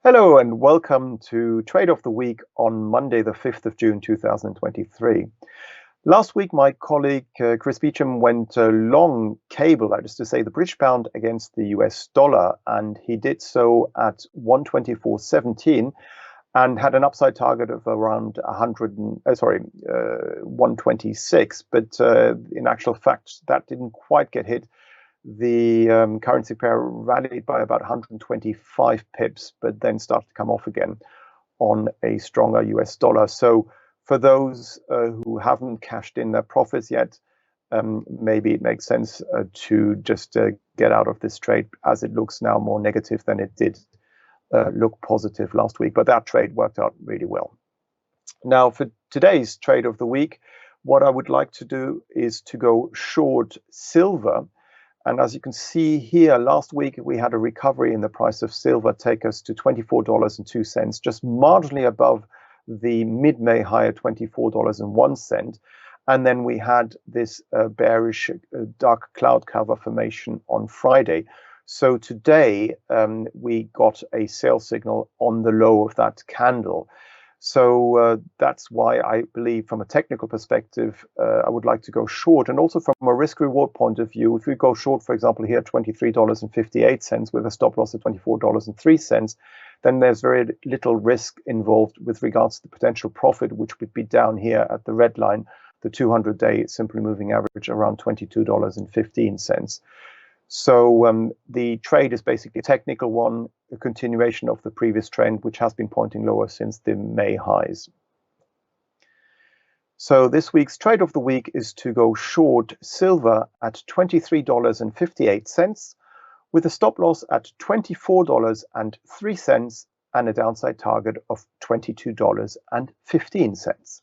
Hello and welcome to Trade of the Week on Monday, the 5th of June 2023. Last week, my colleague Chris Beecham went long cable, that is to say the British pound against the US dollar, and he did so at 124.17 and had an upside target of around 126. But in actual fact, that didn't quite get hit. The currency pair rallied by about 125 pips, but then started to come off again on a stronger US dollar. So for those who haven't cashed in their profits yet, maybe it makes sense to just get out of this trade, as it looks now more negative than it did look positive last week. But that trade worked out really well. Now, for today's trade of the week, what I would like to do is to go short silver. And as you can see here, last week we had a recovery in the price of silver take us to $24.02, just marginally above the mid-May high at $24.01. And then we had this bearish dark cloud cover formation on Friday. So today we got a sell signal on the low of that candle. So that's why I believe from a technical perspective, I would like to go short. And also from a risk reward point of view, if we go short, for example, here at $23.58 with a stop loss at $24.03, then there's very little risk involved with regards to the potential profit, which would be down here at the red line, the 200-day simply moving average around $22.15. So the trade is basically a technical one, a continuation of the previous trend, which has been pointing lower since the May highs. So this week's trade of the week is to go short silver at $23.58 with a stop loss at $24.03 and a downside target of $22.15.